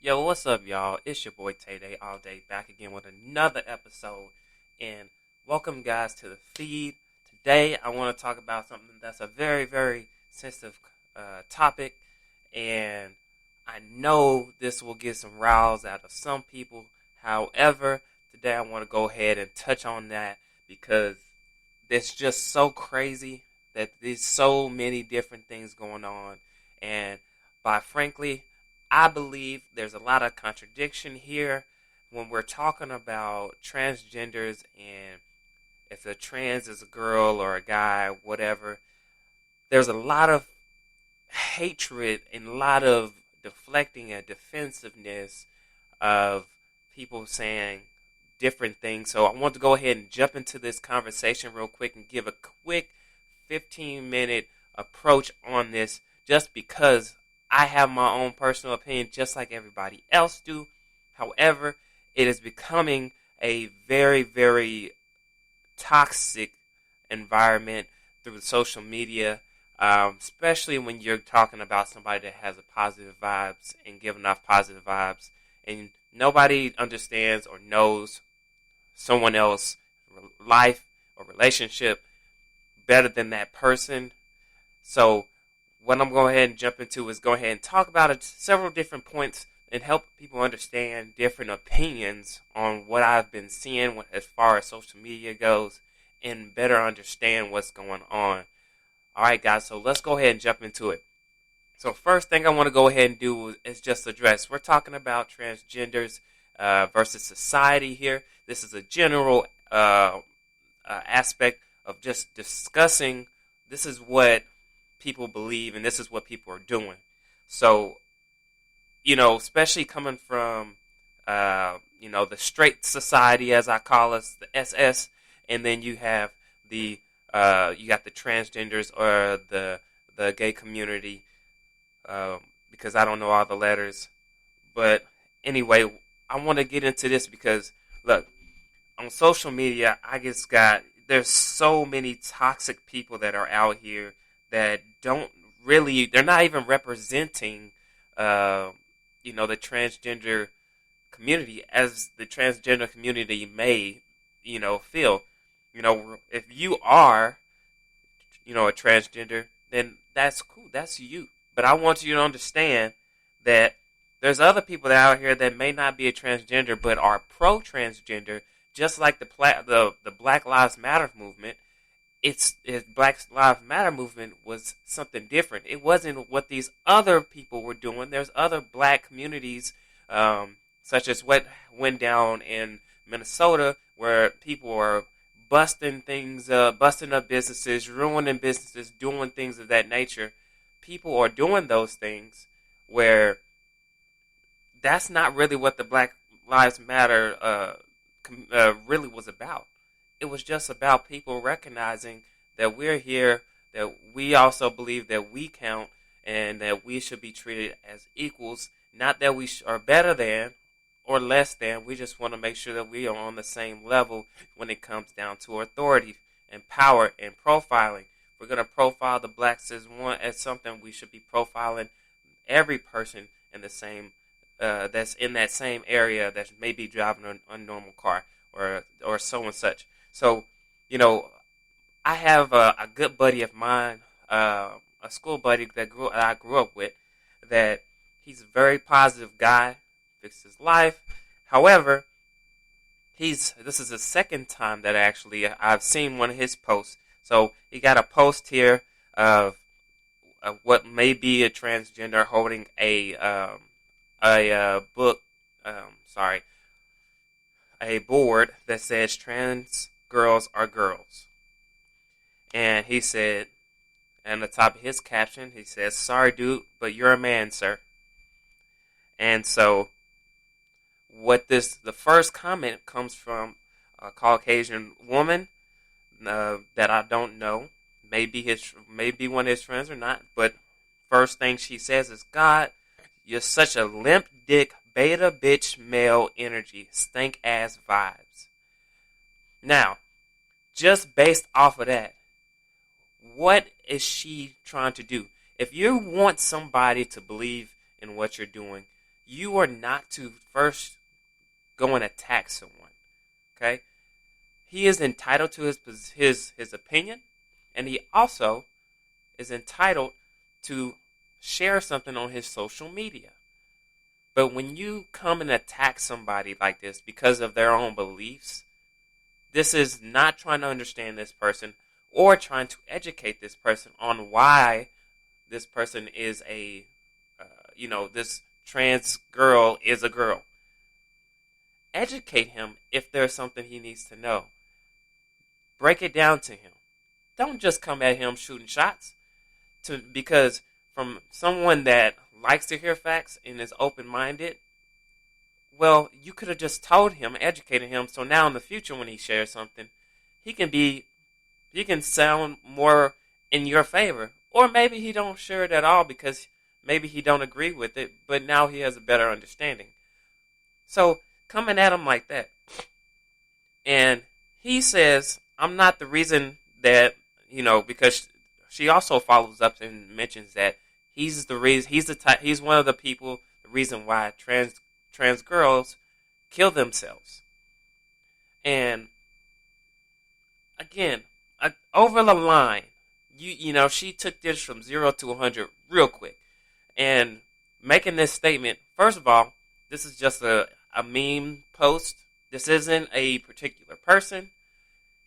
Yo, what's up, y'all? It's your boy Tay Day All Day back again with another episode. And welcome, guys, to the feed. Today, I want to talk about something that's a very, very sensitive topic. And I know this will get some riles out of some people. However, today I want to go ahead and touch on that because it's just so crazy that there's so many different things going on. And by frankly, I believe there's a lot of contradiction here when we're talking about transgenders and if a trans is a girl or a guy, whatever. There's a lot of hatred and a lot of deflecting and defensiveness of people saying different things. So I want to go ahead and jump into this conversation real quick and give a quick 15-minute approach on this just because I have my own personal opinion just like everybody else do. However, it is becoming a very, very toxic environment through social media, especially when you're talking about somebody that has a positive vibes and giving off positive vibes. And nobody understands or knows someone else's life or relationship better than that person. So what I'm going ahead and jump into is go ahead and talk about several different points and help people understand different opinions on what I've been seeing as far as social media goes and better understand what's going on. All right, guys, so let's go ahead and jump into it. So first thing I want to go ahead and do is just address, we're talking about transgenders versus society here. This is a general aspect of just discussing this is what people believe and this is what people are doing. So, especially coming from, the straight society, as I call us, the SS, and then you have you got the transgenders or the gay community, because I don't know all the letters. But anyway, I want to get into this because, look, on social media, there's so many toxic people that are out here that they're not even representing, the transgender community as the transgender community may, feel. If you are, a transgender, then that's cool. That's you. But I want you to understand that there's other people out here that may not be a transgender but are pro-transgender, just like the Black Lives Matter movement. Black Lives Matter movement was something different. It wasn't what these other people were doing. There's other black communities, such as what went down in Minnesota, where people are busting up businesses, ruining businesses, doing things of that nature. People are doing those things where that's not really what the Black Lives Matter really was about. It was just about people recognizing that we're here, that we also believe that we count, and that we should be treated as equals. Not that we are better than or less than. We just want to make sure that we are on the same level when it comes down to authority and power and profiling. We're going to profile the blacks as something. We should be profiling every person in the same that's in that same area that may be driving a normal car or so and such. So, I have a good buddy of mine, a school buddy that I grew up with, that he's a very positive guy, fixed his life. However, this is the second time that actually I've seen one of his posts. So he got a post here of what may be a transgender holding a board that says trans girls are girls. And he said, and the top of his caption, he says, "Sorry, dude, but you're a man, sir." And so, the first comment comes from a Caucasian woman that I don't know, maybe one of his friends or not. But first thing she says is, "God, you're such a limp dick, beta bitch male energy, stank ass vibes." Now, just based off of that, what is she trying to do? If you want somebody to believe in what you're doing, you are not to first go and attack someone. Okay, he is entitled to his opinion, and he also is entitled to share something on his social media. But when you come and attack somebody like this because of their own beliefs, this is not trying to understand this person or trying to educate this person on why this person is this trans girl is a girl. Educate him if there's something he needs to know. Break it down to him. Don't just come at him shooting shots. Because from someone that likes to hear facts and is open-minded, well, you could have just told him, educated him, so now in the future when he shares something, he can sound more in your favor. Or maybe he don't share it at all because maybe he don't agree with it, but now he has a better understanding. So coming at him like that, and he says, I'm not the reason that, because she also follows up and mentions that he's the reason, he's one of the people, the reason why trans girls kill themselves. And again, over the line, she took this from 0 to 100 real quick. And making this statement, first of all, this is just a meme post. This isn't a particular person.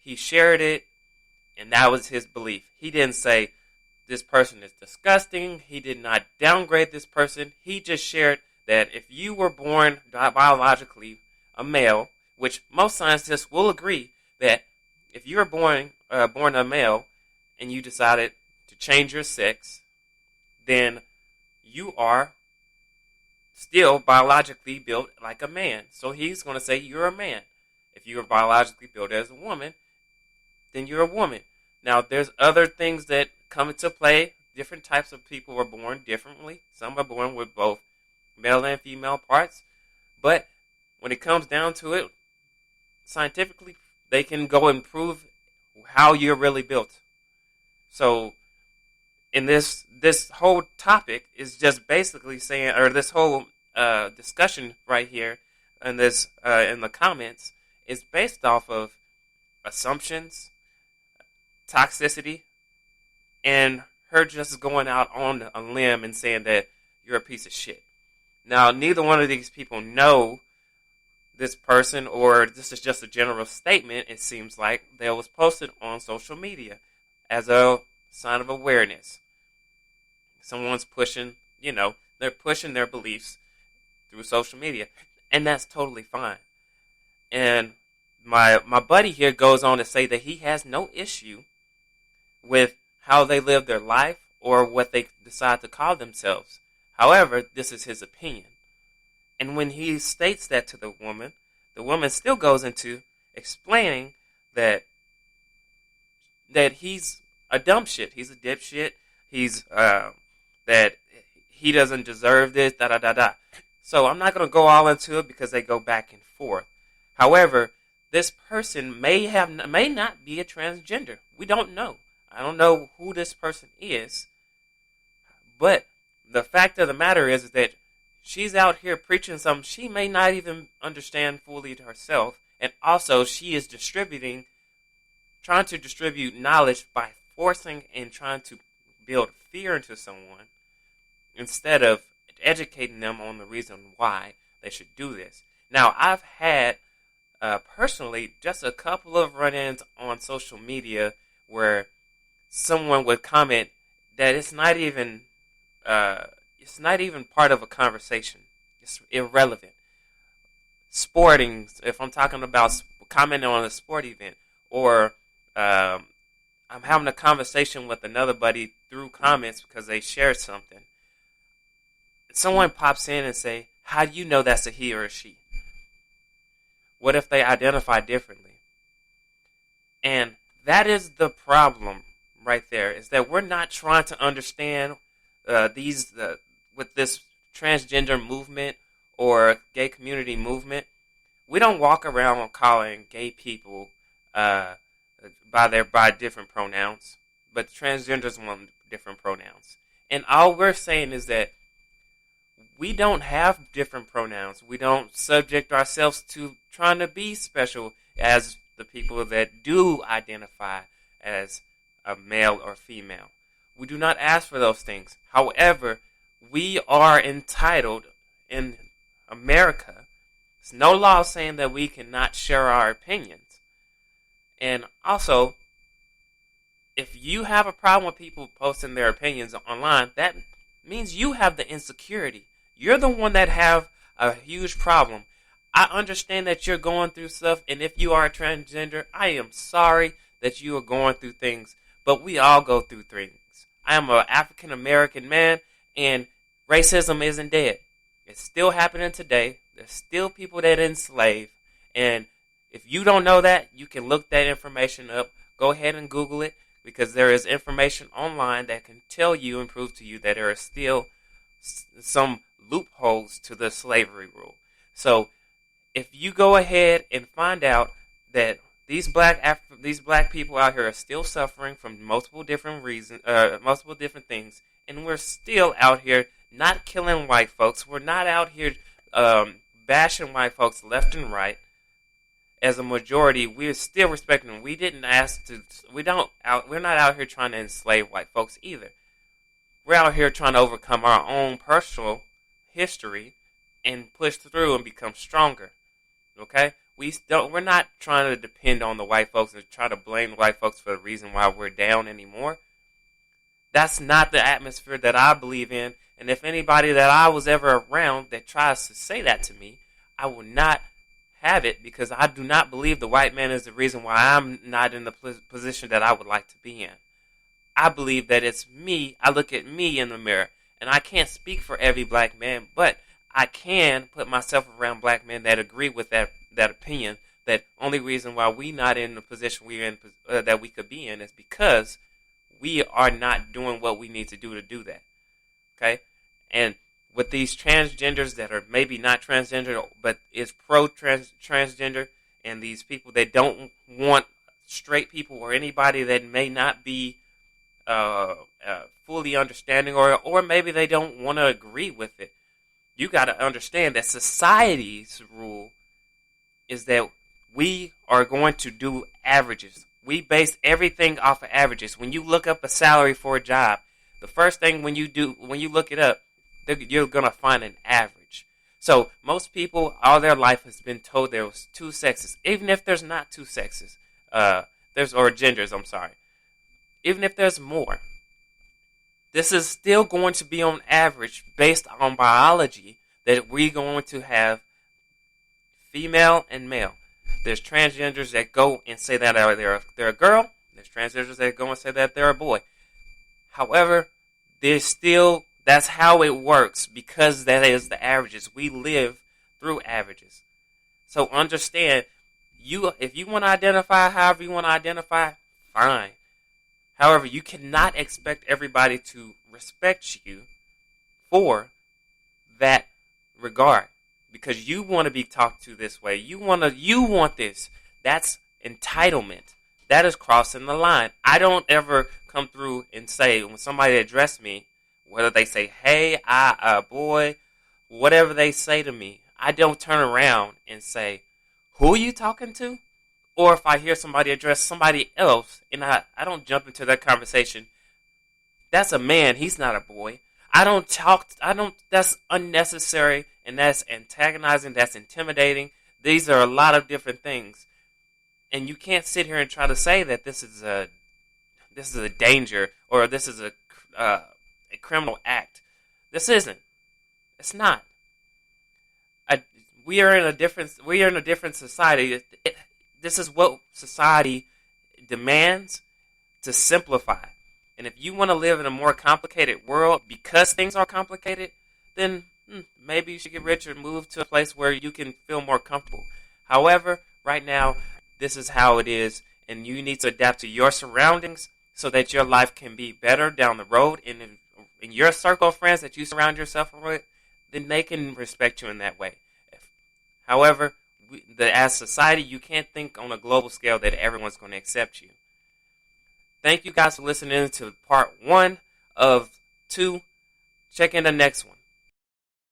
He shared it, and that was his belief. He didn't say, this person is disgusting. He did not downgrade this person. He just shared that if you were born biologically a male, which most scientists will agree that if you were born a male and you decided to change your sex, then you are still biologically built like a man. So he's going to say you're a man. If you are biologically built as a woman, then you're a woman. Now, there's other things that come into play. Different types of people are born differently. Some are born with both male and female parts. But when it comes down to it, scientifically, they can go and prove how you're really built. So, in this whole topic is just basically saying, or this whole discussion right here, and this in the comments, is based off of assumptions, toxicity, and her just going out on a limb and saying that you're a piece of shit. Now, neither one of these people know this person, or this is just a general statement, it seems like, that was posted on social media as a sign of awareness. Someone's pushing, they're pushing their beliefs through social media, and that's totally fine. And my buddy here goes on to say that he has no issue with how they live their life or what they decide to call themselves. However, this is his opinion. And when he states that to the woman still goes into explaining that he's a dumb shit. He's a dipshit. He's that he doesn't deserve this. Da da da da. So I'm not going to go all into it because they go back and forth. However, this person may not be a transgender. We don't know. I don't know who this person is. But the fact of the matter is that she's out here preaching something she may not even understand fully to herself. And also she is trying to distribute knowledge by forcing and trying to build fear into someone instead of educating them on the reason why they should do this. Now, I've had personally just a couple of run-ins on social media where someone would comment that it's not even part of a conversation. It's irrelevant. Sporting, if I'm talking about commenting on a sport event, or I'm having a conversation with another buddy through comments because they shared something. Someone pops in and say, how do you know that's a he or a she? What if they identify differently? And that is the problem right there, is that we're not trying to understand with this transgender movement or gay community movement. We don't walk around calling gay people by different pronouns, but transgenders want different pronouns. And all we're saying is that we don't have different pronouns. We don't subject ourselves to trying to be special as the people that do identify as a male or female. We do not ask for those things. However, we are entitled in America. There's no law saying that we cannot share our opinions. And also, if you have a problem with people posting their opinions online, that means you have the insecurity. You're the one that have a huge problem. I understand that you're going through stuff, and if you are a transgender, I am sorry that you are going through things, but we all go through things. I am an African American man, and racism isn't dead. It's still happening today. There's still people that enslave, and if you don't know that, you can look that information up. Go ahead and Google it, because there is information online that can tell you and prove to you that there are still some loopholes to the slavery rule. So if you go ahead and find out that these black people out here are still suffering from multiple different reasons, multiple different things, and we're still out here not killing white folks. We're not out here bashing white folks left and right. As a majority, we're still respecting them. We didn't ask to. We're not out here trying to enslave white folks either. We're out here trying to overcome our own personal history and push through and become stronger. Okay? We're not trying to depend on the white folks and try to blame the white folks for the reason why we're down anymore. That's not the atmosphere that I believe in. And if anybody that I was ever around that tries to say that to me, I will not have it, because I do not believe the white man is the reason why I'm not in the position that I would like to be in. I believe that it's me. I look at me in the mirror, and I can't speak for every black man, but I can put myself around black men that agree with that opinion. That only reason why we not in the position we're in that we could be in is because we are not doing what we need to do that. Okay, and with these transgenders that are maybe not transgender, but is pro-transgender, and these people that don't want straight people or anybody that may not be fully understanding, or maybe they don't want to agree with it, you got to understand that society's rule is that we are going to do averages. We base everything off of averages. When you look up a salary for a job, the first thing when you look it up, you're going to find an average. So most people, all their life has been told there was two sexes. Even if there's not two sexes, or genders, I'm sorry. Even if there's more, this is still going to be on average based on biology, that we're going to have female and male. There's transgenders that go and say that they're a girl. There's transgenders that go and say that they're a boy. However, that's how it works, because that is the averages. We live through averages. So understand, if you want to identify however you want to identify, fine. However, you cannot expect everybody to respect you for that regard, because you want to be talked to this way. You want this. That's entitlement. That is crossing the line. I don't ever come through and say, when somebody address me, whether they say, hey, boy, whatever they say to me, I don't turn around and say, who are you talking to? Or if I hear somebody address somebody else, and I don't jump into that conversation, that's a man, he's not a boy. That's unnecessary, and that's antagonizing, that's intimidating. These are a lot of different things. And you can't sit here and try to say that this is a danger, or this is a criminal act. This isn't. It's not. We are in a different society. This is what society demands, to simplify. And if you want to live in a more complicated world because things are complicated, then maybe you should get rich or move to a place where you can feel more comfortable. However, right now, this is how it is, and you need to adapt to your surroundings so that your life can be better down the road. And in your circle of friends that you surround yourself with, then they can respect you in that way. However, as society, you can't think on a global scale that everyone's going to accept you. Thank you guys for listening to part 1 of 2. Check in the next one.